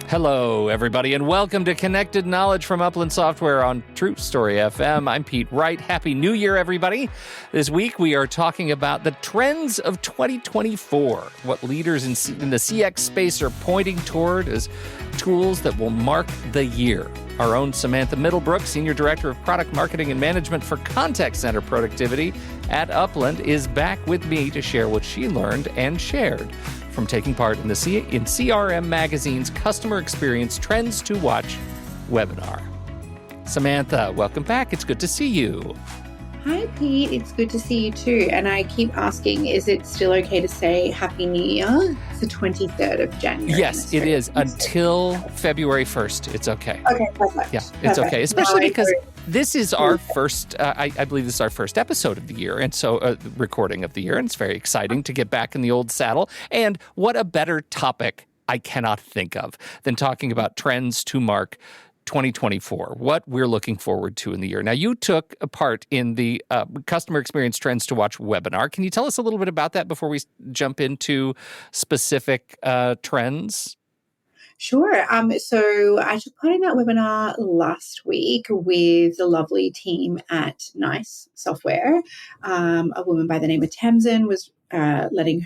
Hello, everybody, and welcome to Connected Knowledge from Upland Software on True Story FM. I'm Pete Wright. Happy New Year, everybody. This week, we are talking about the trends of 2024, what leaders in the CX space are pointing toward as tools that will mark the year. Our own Samantha Middlebrook, Senior Director of Product Marketing and Management for Contact Center Productivity at Upland, is back with me to share what she learned and shared from taking part in CRM Magazine's Customer Experience Trends to Watch webinar. Samantha, welcome back. It's good to see you. Hi, Pete. It's good to see you too. And I keep asking, is it still okay to say Happy New Year? It's the 23rd of January. Yes, it is. Until February 1st, it's okay. Okay, perfect. Yeah, it's okay. Especially because this is our first, I believe this is our first episode of the year, and so recording of the year, and it's very exciting to get back in the old saddle. And what a better topic I cannot think of than talking about trends to mark 2024, what we're looking forward to in the year. Now, you took a part in the Customer Experience Trends to Watch webinar. Can you tell us a little bit about that before we jump into specific trends? Sure. So I took part in that webinar last week with the lovely team at Nice Software. A woman by the name of Tamsin was letting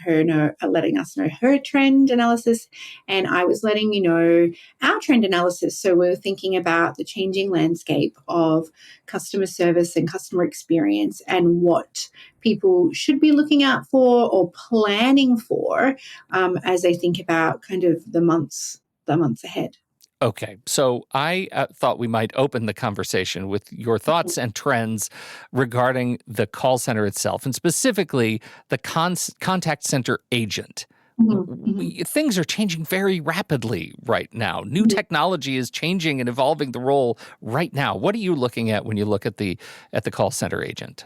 us know her trend analysis, and I was letting you know our trend analysis. So we're thinking about the changing landscape of customer service and customer experience and what people should be looking out for or planning for as they think about kind of the months ahead. Okay, so I thought we might open the conversation with your thoughts and trends regarding the call center itself, and specifically the contact center agent. Mm-hmm. Things are changing very rapidly right now. New technology is changing and evolving the role right now. What are you looking at when you look at the call center agent?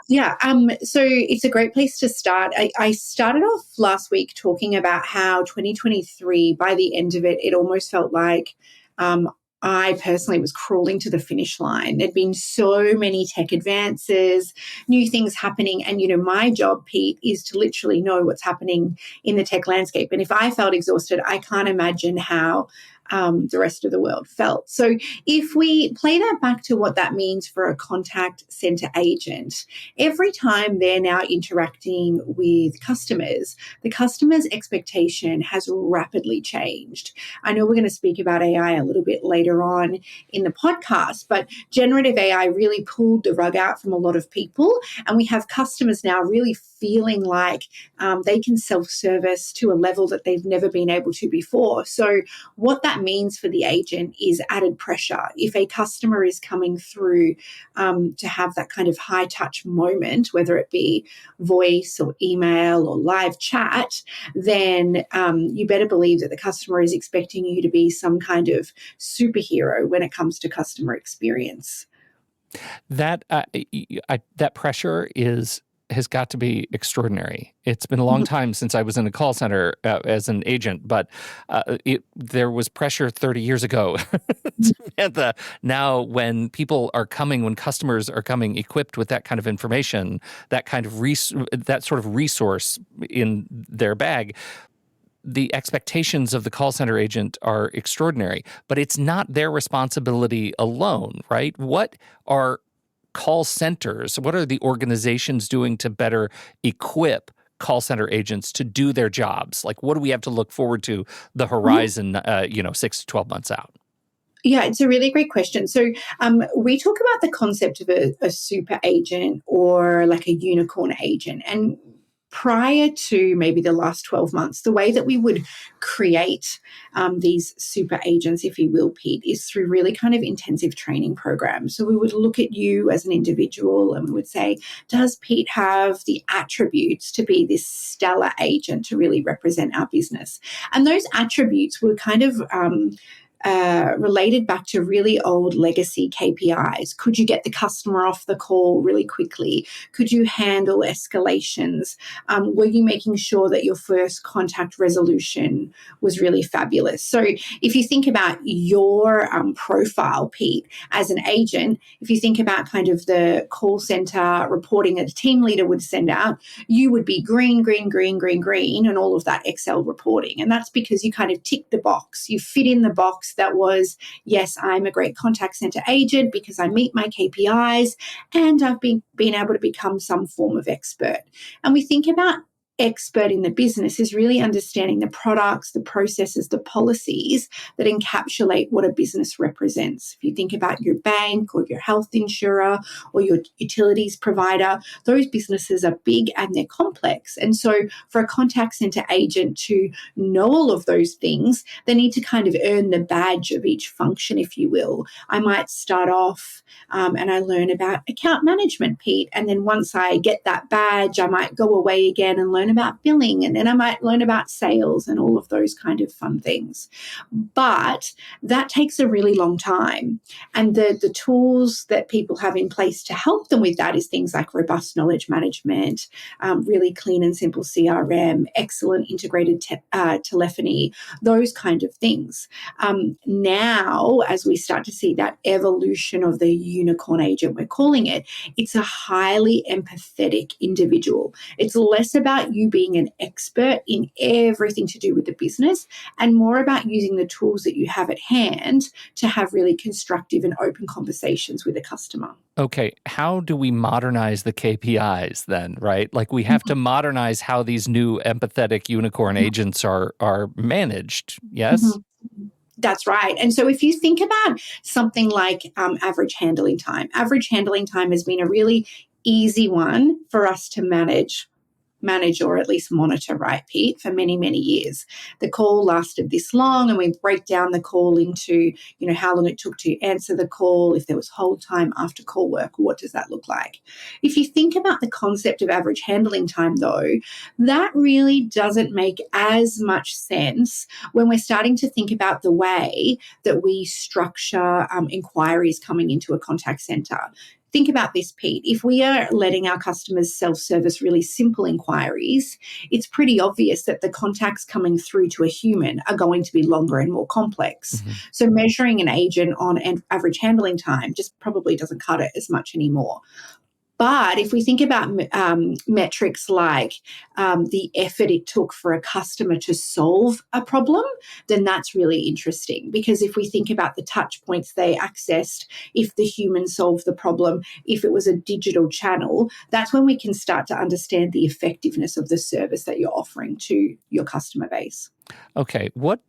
Yeah, so it's a great place to start. I started off last week talking about how 2023, by the end of it, it almost felt like I personally was crawling to the finish line. There'd been so many tech advances, new things happening. And, my job, Pete, is to literally know what's happening in the tech landscape. And if I felt exhausted, I can't imagine how the rest of the world felt. So if we play that back to what that means for a contact center agent, every time they're now interacting with customers, the customer's expectation has rapidly changed. I know we're going to speak about AI a little bit later on in the podcast, but generative AI really pulled the rug out from a lot of people. And we have customers now really feeling like they can self-service to a level that they've never been able to before. So what that means for the agent is added pressure. If a customer is coming through to have that kind of high touch moment, whether it be voice or email or live chat, then you better believe that the customer is expecting you to be some kind of superhero when it comes to customer experience. That pressure has got to be extraordinary. It's been a long time since I was in a call center as an agent, but there was pressure 30 years ago. Samantha, now when customers are coming equipped with that kind of information, that kind of that sort of resource in their bag, the expectations of the call center agent are extraordinary, but it's not their responsibility alone, right? What are call centers, what are the organizations doing to better equip call center agents to do their jobs? Like, what do we have to look forward to the horizon, 6 to 12 months out? Yeah, it's a really great question. So we talk about the concept of a super agent or like a unicorn agent. And prior to maybe the last 12 months, the way that we would create these super agents, if you will, Pete, is through really kind of intensive training programs. So we would look at you as an individual and we would say, does Pete have the attributes to be this stellar agent to really represent our business? And those attributes were kind of related back to really old legacy KPIs. Could you get the customer off the call really quickly? Could you handle escalations? Were you making sure that your first contact resolution was really fabulous? So if you think about your profile, Pete, as an agent, if you think about kind of the call center reporting that a team leader would send out, you would be green, green, green, green, green, and all of that Excel reporting. And that's because you kind of tick the box. You fit in the box that was, yes, I'm a great contact center agent because I meet my KPIs and I've been able to become some form of expert. And we think about expert in the business is really understanding the products, the processes, the policies that encapsulate what a business represents. If you think about your bank or your health insurer or your utilities provider, those businesses are big and they're complex. And so for a contact center agent to know all of those things, they need to kind of earn the badge of each function, if you will. I might start off and I learn about account management, Pete. And then once I get that badge, I might go away again and learn about billing. And then I might learn about sales and all of those kind of fun things. But that takes a really long time. And the tools that people have in place to help them with that is things like robust knowledge management, really clean and simple CRM, excellent integrated telephony, those kind of things. Now, as we start to see that evolution of the unicorn agent, we're calling it, it's a highly empathetic individual. It's less about you being an expert in everything to do with the business and more about using the tools that you have at hand to have really constructive and open conversations with a customer. Okay, how do we modernize the KPIs then, right? Like we have to modernize how these new empathetic unicorn agents are managed, yes? That's right. And so if you think about something like average handling time has been a really easy one for us to manage or at least monitor, right, Pete, for many, many years. The call lasted this long and we break down the call into, how long it took to answer the call, if there was hold time after call work, what does that look like? If you think about the concept of average handling time, though, that really doesn't make as much sense when we're starting to think about the way that we structure inquiries coming into a contact center. Think about this, Pete. If we are letting our customers self-service really simple inquiries, it's pretty obvious that the contacts coming through to a human are going to be longer and more complex. Mm-hmm. So measuring an agent on an average handling time just probably doesn't cut it as much anymore. But if we think about metrics like the effort it took for a customer to solve a problem, then that's really interesting. Because if we think about the touch points they accessed, if the human solved the problem, if it was a digital channel, that's when we can start to understand the effectiveness of the service that you're offering to your customer base. Okay. What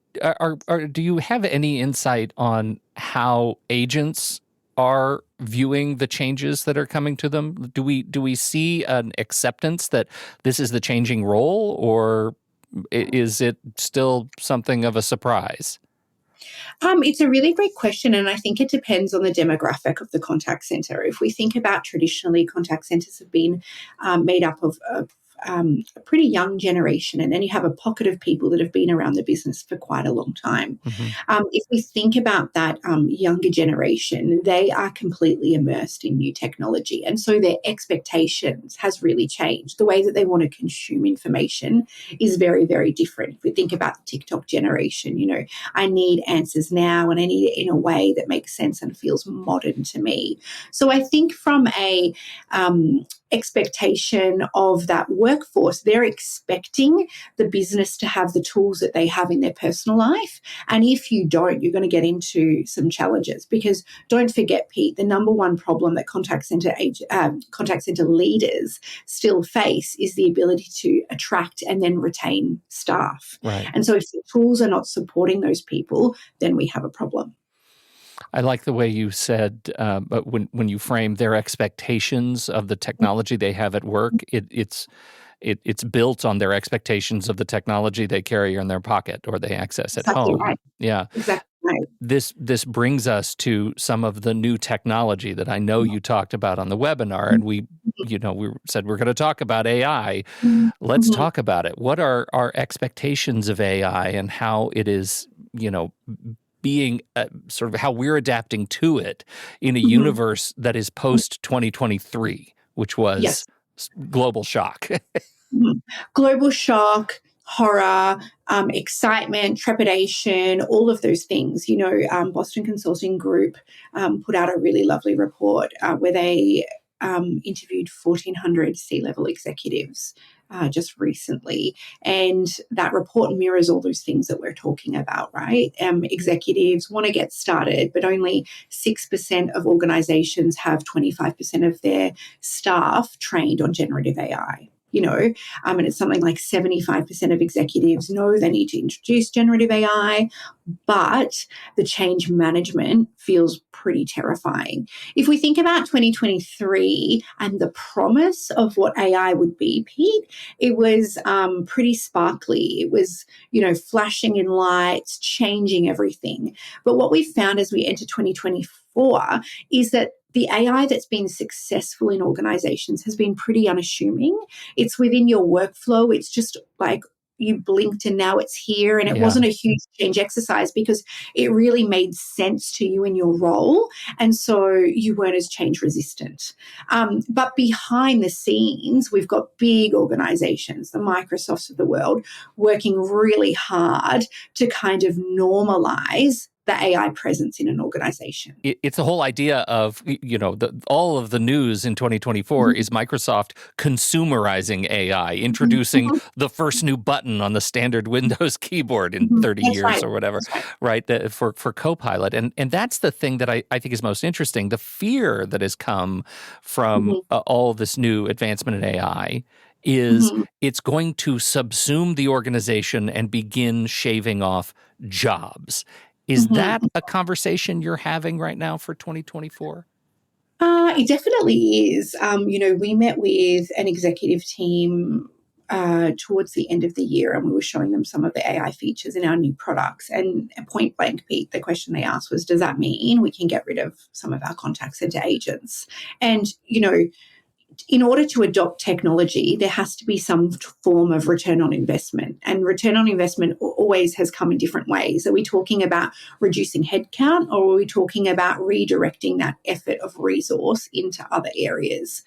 do you have any insight on how agents are viewing the changes that are coming to them? Do we see an acceptance that this is the changing role, or is it still something of a surprise? It's a really great question, and I think it depends on the demographic of the contact center. If we think about traditionally, contact centers have been made up of a pretty young generation, and then you have a pocket of people that have been around the business for quite a long time. Mm-hmm. If we think about that younger generation, they are completely immersed in new technology, and so their expectations has really changed. The way that they want to consume information is very, very different. If we think about the TikTok generation, I need answers now, and I need it in a way that makes sense and feels modern to me. So I think from a expectation of that workforce, they're expecting the business to have the tools that they have in their personal life. And if you don't, you're going to get into some challenges, because don't forget, Pete, the number one problem that contact center leaders still face is the ability to attract and then retain staff. Right. And so if the tools are not supporting those people, then we have a problem. I like the way you said, but when you frame their expectations of the technology they have at work, it's built on their expectations of the technology they carry in their pocket or they access at home. Right. Yeah, exactly right. This brings us to some of the new technology that I know you talked about on the webinar, and we said we're going to talk about AI. Let's talk about it. What are our expectations of AI and how it is, being sort of how we're adapting to it in a Mm-hmm. universe that is post 2023, which was Yes. global shock. Mhm. Global shock, horror, excitement, trepidation, all of those things. Boston Consulting Group put out a really lovely report where they interviewed 1,400 C-level executives just recently. And that report mirrors all those things that we're talking about, right? Executives want to get started, but only 6% of organizations have 25% of their staff trained on generative AI. And it's something like 75% of executives know they need to introduce generative AI, but the change management feels pretty terrifying. If we think about 2023 and the promise of what AI would be, Pete, it was pretty sparkly. It was, flashing in lights, changing everything. But what we found as we enter 2024 is that the AI that's been successful in organizations has been pretty unassuming. It's within your workflow. It's just like you blinked and now it's here. And it wasn't a huge change exercise because it really made sense to you in your role. And so you weren't as change resistant. But behind the scenes, we've got big organizations, the Microsofts of the world, working really hard to kind of normalize the AI presence in an organization. It's the whole idea of, all of the news in 2024 is Microsoft consumerizing AI, introducing the first new button on the standard Windows keyboard in 30 That's years right. or whatever, right? For Copilot. And that's the thing that I think is most interesting. The fear that has come from all this new advancement in AI is it's going to subsume the organization and begin shaving off jobs. Is that a conversation you're having right now for 2024? It definitely is. We met with an executive team towards the end of the year, and we were showing them some of the AI features in our new products. And point blank, Pete, the question they asked was, does that mean we can get rid of some of our contact center agents? And, in order to adopt technology, there has to be some form of return on investment. And return on investment always has come in different ways. Are we talking about reducing headcount, or are we talking about redirecting that effort of resource into other areas?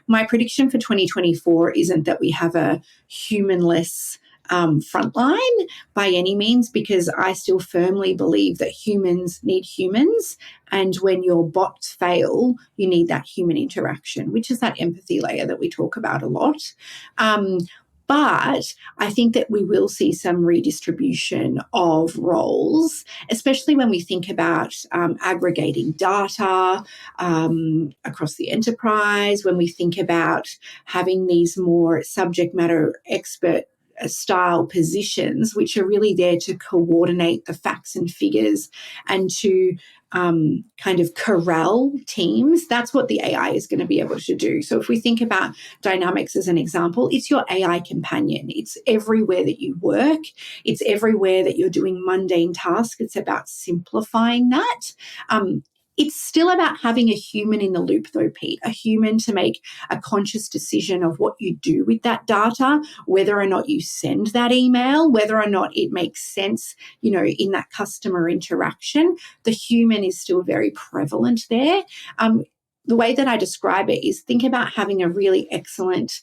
My prediction for 2024 isn't that we have a humanless frontline by any means, because I still firmly believe that humans need humans. And when your bots fail, you need that human interaction, which is that empathy layer that we talk about a lot. But I think that we will see some redistribution of roles, especially when we think about aggregating data across the enterprise, when we think about having these more subject matter expert style positions, which are really there to coordinate the facts and figures and to kind of corral teams. That's what the AI is going to be able to do. So if we think about Dynamics as an example, it's your AI companion. It's everywhere that you work. It's everywhere that you're doing mundane tasks. It's about simplifying that. It's still about having a human in the loop, though, Pete, a human to make a conscious decision of what you do with that data, whether or not you send that email, whether or not it makes sense, in that customer interaction. The human is still very prevalent there. The way that I describe it is, think about having a really excellent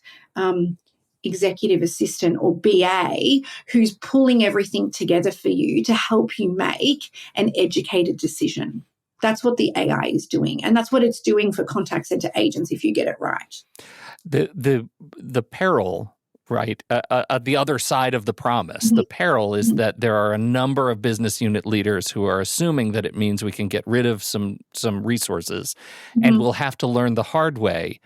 executive assistant or BA who's pulling everything together for you to help you make an educated decision. That's what the AI is doing, and that's what it's doing for contact center agents if you get it right. The peril, right? The other side of the promise, the peril is that there are a number of business unit leaders who are assuming that it means we can get rid of some resources, and we'll have to learn the hard way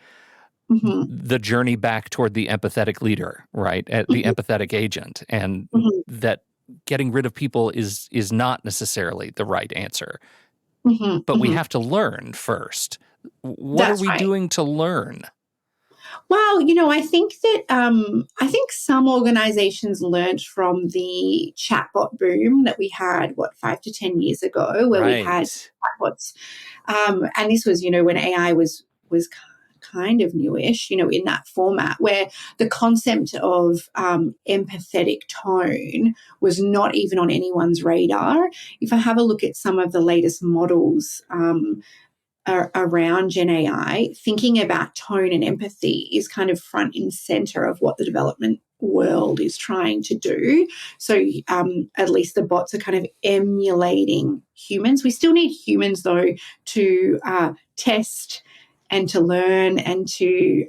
the journey back toward the empathetic leader, right? The empathetic agent, and that getting rid of people is not necessarily the right answer. But we have to learn first. What That's are we right. doing to learn? Well, I think that I think some organizations learned from the chatbot boom that we had 5 to 10 years ago, where we had chatbots, and this was when AI was kind of newish, in that format where the concept of empathetic tone was not even on anyone's radar. If I have a look at some of the latest models around Gen AI, thinking about tone and empathy is kind of front and center of what the development world is trying to do. So at least the bots are kind of emulating humans. We still need humans, though, to test and to learn and to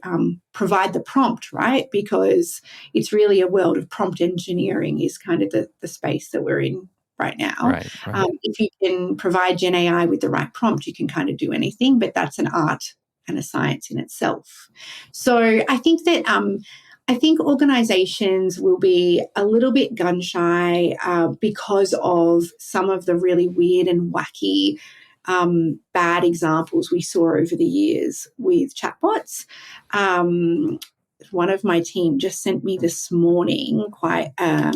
provide the prompt, right? Because it's really a world of prompt engineering is kind of the space that we're in right now. Right. If you can provide Gen AI with the right prompt, you can kind of do anything, but that's an art and a science in itself. So I think that organizations will be a little bit gun shy because of some of the really weird and wacky bad examples we saw over the years with chatbots. One of my team just sent me this morning quite a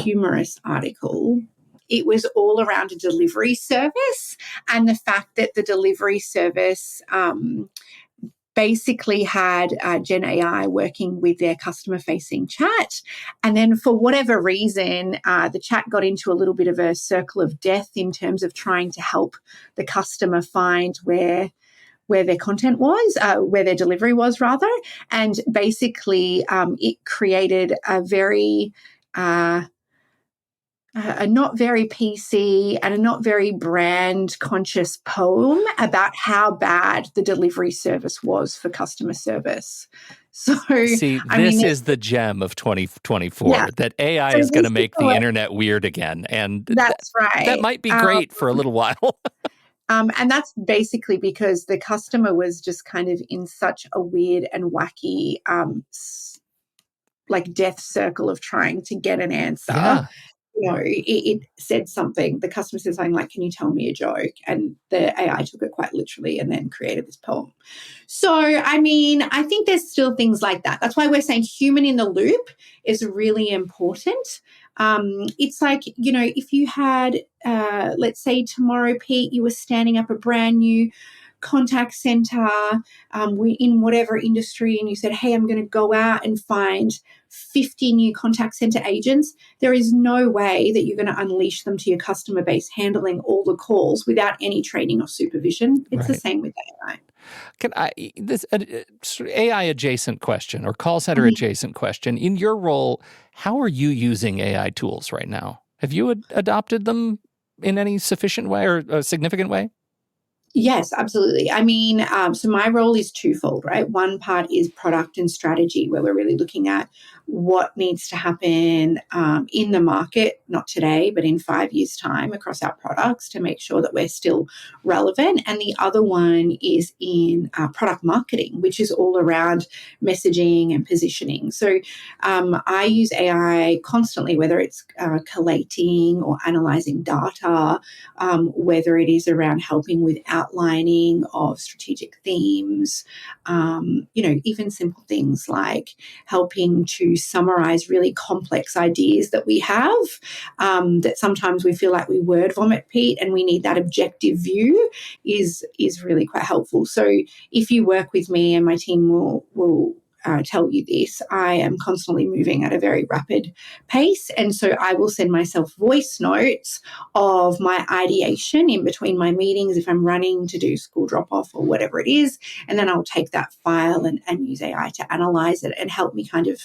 humorous article. It was all around a delivery service and the fact that the delivery service basically had Gen AI working with their customer-facing chat. And then for whatever reason, the chat got into a little bit of a circle of death in terms of trying to help the customer find where their content was, where their delivery was, rather. And basically, it created a very... a not very PC and a not very brand conscious poem about how bad the delivery service was for customer service. So, see, this is the gem of 2024, that AI is going to make the internet weird again. And that's right. That might be great for a little while. And that's basically because the customer was just kind of in such a weird and wacky like death circle of trying to get an answer. Yeah. It said something. The customer said something like, "Can you tell me a joke?" And the AI took it quite literally and then created this poem. So, I mean, I think there's still things like that. That's why we're saying human in the loop is really important. It's like, if you had, let's say tomorrow, Pete, you were standing up a brand new contact center in whatever industry, and you said, "Hey, I'm going to go out and find 50 new contact center agents." There is no way that you're going to unleash them to your customer base handling all the calls without any training or supervision. It's the same with AI. Can this AI adjacent question or call center adjacent question, in your role, how are you using AI tools right now? Have you adopted them in any sufficient way or a significant way? Yes, absolutely. I mean, so my role is twofold, right? One part is product and strategy, where we're really looking at what needs to happen in the market, not today, but in 5 years' time across our products to make sure that we're still relevant. And the other one is in product marketing, which is all around messaging and positioning. So I use AI constantly, whether it's collating or analyzing data, whether it is around helping with outlining of strategic themes, even simple things like helping to summarize really complex ideas that we have, that sometimes we feel like we word vomit, Pete, and we need that objective view is really quite helpful. So if you work with me, and my team will tell you this, I am constantly moving at a very rapid pace. And so I will send myself voice notes of my ideation in between my meetings if I'm running to do school drop off or whatever it is. And then I'll take that file and use AI to analyze it and help me kind of,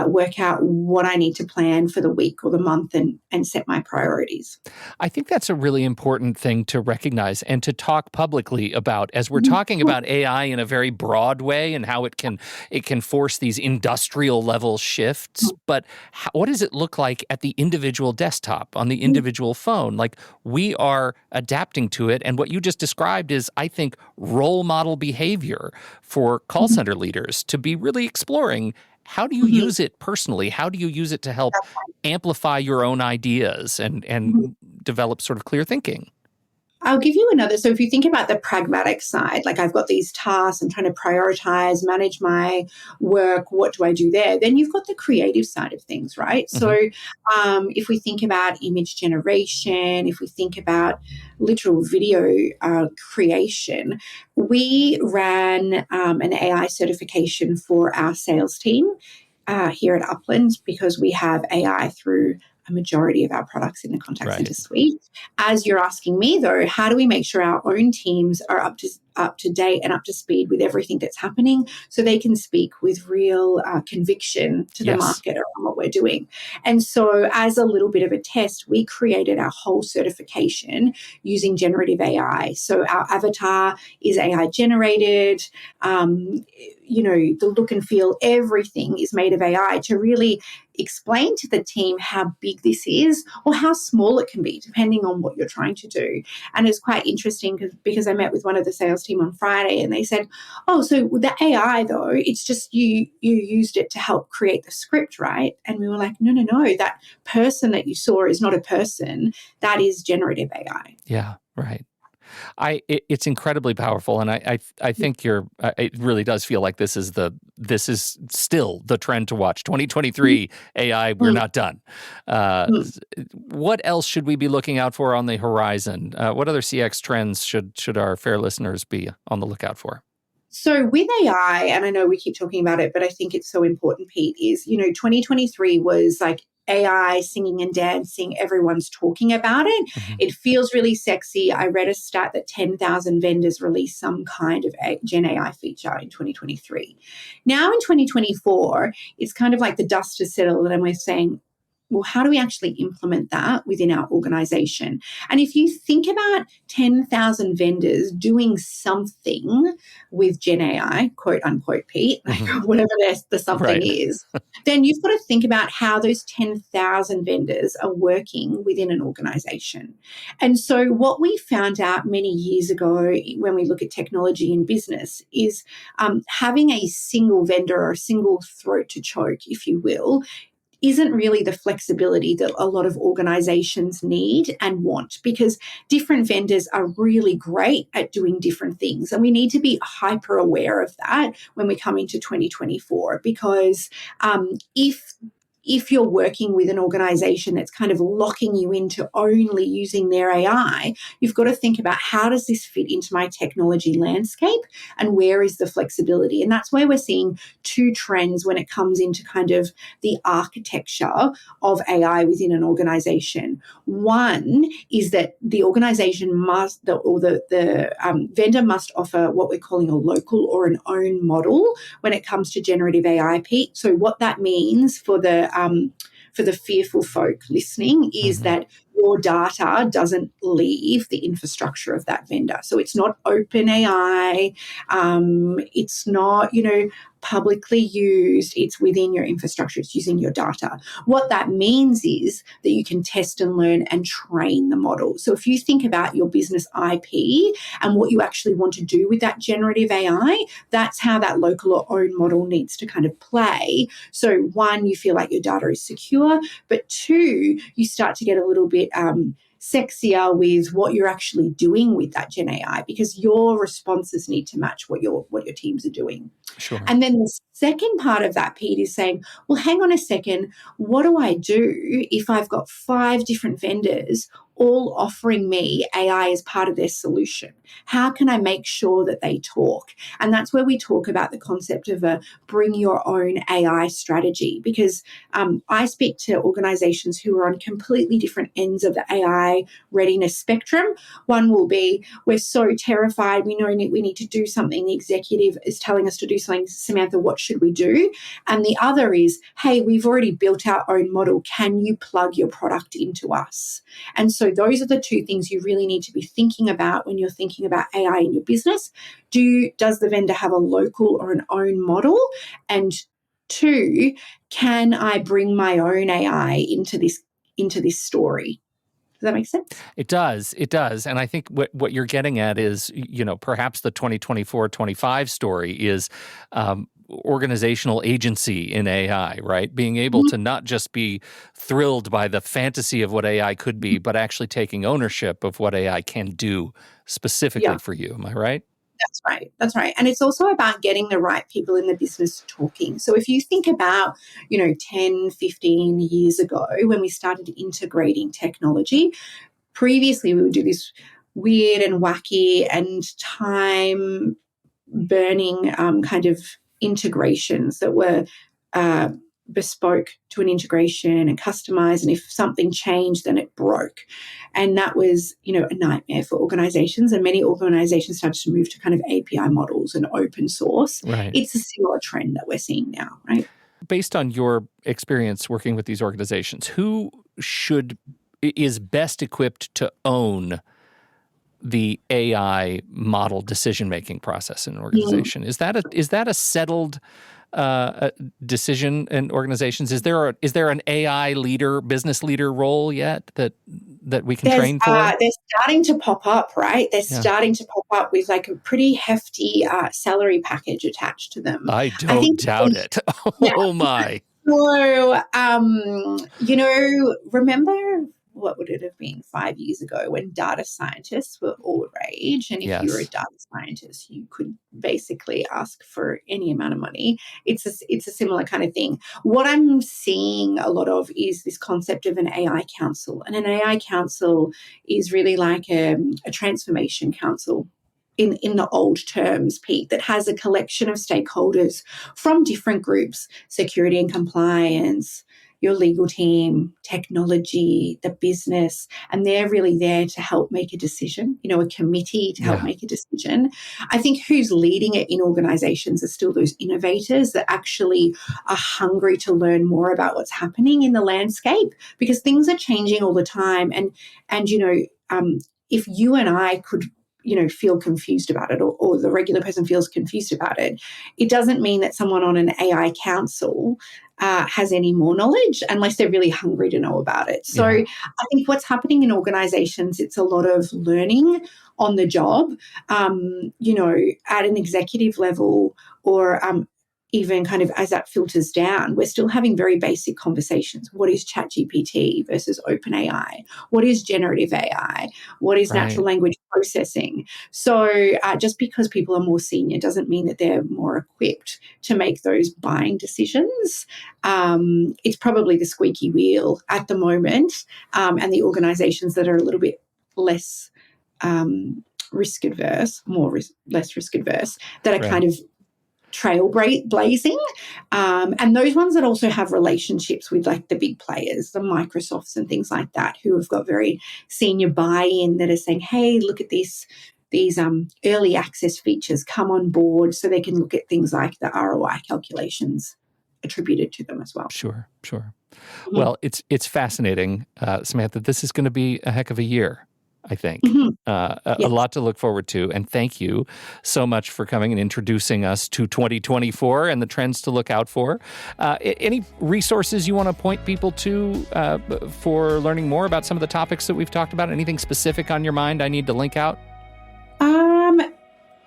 work out what I need to plan for the week or the month and set my priorities. I think that's a really important thing to recognize and to talk publicly about as we're talking about AI in a very broad way and how it can force these industrial level shifts. But what does it look like at the individual desktop, on the individual phone? Like, we are adapting to it. And what you just described is, I think, role model behavior for call center leaders to be really exploring. How do you use it personally? How do you use it to help amplify your own ideas and develop sort of clear thinking? I'll give you another. So if you think about the pragmatic side, like I've got these tasks, I'm trying to prioritize, manage my work, what do I do there? Then you've got the creative side of things, right? Mm-hmm. So if we think about image generation, if we think about literal video creation, we ran an AI certification for our sales team here at Upland because we have AI through a majority of our products in the contact center suite. As you're asking me, though, how do we make sure our own teams are up to date and up to speed with everything that's happening so they can speak with real conviction to the market around what we're doing? And so as a little bit of a test, we created our whole certification using generative AI. So our avatar is AI generated. The look and feel, everything is made of AI to really explain to the team how big this is or how small it can be, depending on what you're trying to do. And it's quite interesting because I met with one of the sales team on Friday and they said, oh, so the AI, though, it's just you used it to help create the script, right? And we were like, no, that person that you saw is not a person. That is generative AI. Yeah, right. It's incredibly powerful, and I think it really does feel like this is still the trend to watch. 2023 AI, we're not done. What else should we be looking out for on the horizon? What other CX trends should our fair listeners be on the lookout for? So with AI, and I know we keep talking about it, but I think it's so important, Pete, is, 2023 was like AI singing and dancing. Everyone's talking about it. Mm-hmm. It feels really sexy. I read a stat that 10,000 vendors released some kind of Gen AI feature in 2023. Now in 2024, it's kind of like the dust has settled and we're saying, well, how do we actually implement that within our organization? And if you think about 10,000 vendors doing something with Gen AI, quote unquote, Pete, whatever the something is, then you've got to think about how those 10,000 vendors are working within an organization. And so what we found out many years ago when we look at technology in business is having a single vendor or a single throat to choke, if you will, isn't really the flexibility that a lot of organizations need and want, because different vendors are really great at doing different things. And we need to be hyper aware of that when we come into 2024, because if you're working with an organization that's kind of locking you into only using their AI, you've got to think about how does this fit into my technology landscape and where is the flexibility? And that's where we're seeing two trends when it comes into kind of the architecture of AI within an organization. One is that the organization must, the vendor must offer what we're calling a local or an own model when it comes to generative AI, Pete. So what that means for the fearful folk listening is that your data doesn't leave the infrastructure of that vendor. So it's not open AI. It's not, publicly used. It's within your infrastructure. It's using your data. What that means is that you can test and learn and train the model. So if you think about your business IP and what you actually want to do with that generative AI, that's how that local or own model needs to kind of play. So one, you feel like your data is secure, but two, you start to get a little bit sexier with what you're actually doing with that Gen AI, because your responses need to match what your teams are doing. Sure. And then the second part of that, Pete, is saying, well, hang on a second, what do I do if I've got 5 different vendors all offering me AI as part of their solution? How can I make sure that they talk? And that's where we talk about the concept of a bring your own AI strategy, because I speak to organizations who are on completely different ends of the AI readiness spectrum. One will be, we're so terrified, we know we need to do something, the executive is telling us to do something, Samantha, what should we do? And the other is, hey, we've already built our own model, can you plug your product into us? And so those are the two things you really need to be thinking about when you're thinking about AI in your business. Does the vendor have a local or an own model? And two, can I bring my own AI into this story? Does that make sense? It does. It does. And I think what you're getting at is, perhaps the 2024-25 story is organizational agency in AI, right? Being able to not just be thrilled by the fantasy of what AI could be, but actually taking ownership of what AI can do specifically Yeah. for you. Am I right? That's right. That's right. And it's also about getting the right people in the business talking. So if you think about, 10, 15 years ago when we started integrating technology, previously we would do this weird and wacky and time burning kind of integrations that were uh, bespoke to an integration and customized. And if something changed, then it broke. And that was, a nightmare for organizations. And many organizations started to move to kind of API models and open source. Right. It's a similar trend that we're seeing now, right? Based on your experience working with these organizations, who is best equipped to own the AI model decision-making process in an organization? Is that a settled decision in organizations? Is there an AI leader, business leader role yet that we can train for? They're starting to pop up, right? They're Yeah. starting to pop up with like a pretty hefty salary package attached to them. I don't doubt it. Oh my. So, remember what would it have been 5 years ago when data scientists were all the rage? And if you were a Yes. data scientist, you could basically ask for any amount of money. It's a similar kind of thing. What I'm seeing a lot of is this concept of an AI council. And an AI council is really like a transformation council in the old terms, Pete, that has a collection of stakeholders from different groups: security and compliance, your legal team, technology, the business, and they're really there to help make a decision, a committee to help make a decision. I think who's leading it in organizations are still those innovators that actually are hungry to learn more about what's happening in the landscape, because things are changing all the time. And if you and I could feel confused about it, or the regular person feels confused about it, it doesn't mean that someone on an AI council has any more knowledge unless they're really hungry to know about it. So I think what's happening in organizations, it's a lot of learning on the job, at an executive level, or even kind of as that filters down, we're still having very basic conversations. What is ChatGPT versus OpenAI? What is generative AI? What is natural language processing? So just because people are more senior doesn't mean that they're more equipped to make those buying decisions. It's probably the squeaky wheel at the moment, and the organizations that are a little bit less risk adverse, less risk adverse, that are kind of trailblazing, and those ones that also have relationships with like the big players, the Microsofts and things like that, who have got very senior buy-in, that are saying, hey, look at these early access features, come on board, so they can look at things like the ROI calculations attributed to them as well. Sure. Well, it's fascinating, Samantha. This is going to be a heck of a year, I think. A lot to look forward to. And thank you so much for coming and introducing us to 2024 and the trends to look out for. Any resources you want to point people to for learning more about some of the topics that we've talked about? Anything specific on your mind I need to link out?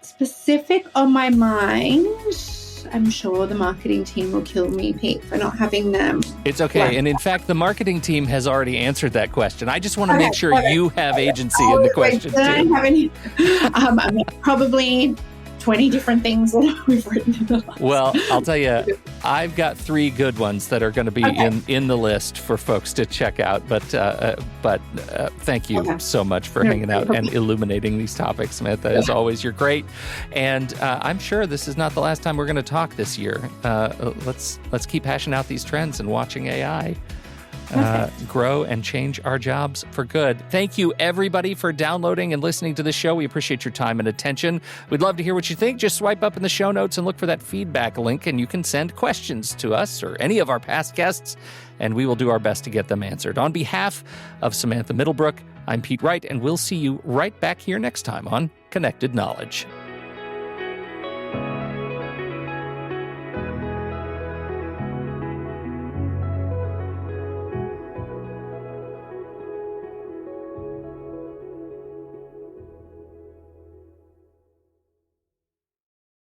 Specific on my mind, I'm sure the marketing team will kill me, Pete, for not having them. It's okay. And in fact, the marketing team has already answered that question. I just want to make sure you have agency in the question, too. Probably 20 different things that we've written in the last. Well, I'll tell you, I've got 3 good ones that are going to be in the list for folks to check out. But thank you so much for hanging out and illuminating these topics, Samantha. As always, you're great. And I'm sure this is not the last time we're going to talk this year. Let's keep hashing out these trends and watching AI grow and change our jobs for good. Thank you, everybody, for downloading and listening to the show. We appreciate your time and attention. We'd love to hear what you think. Just swipe up in the show notes and look for that feedback link, and you can send questions to us or any of our past guests, and we will do our best to get them answered. On behalf of Samantha Middlebrook, I'm Pete Wright, and we'll see you right back here next time on Connected Knowledge.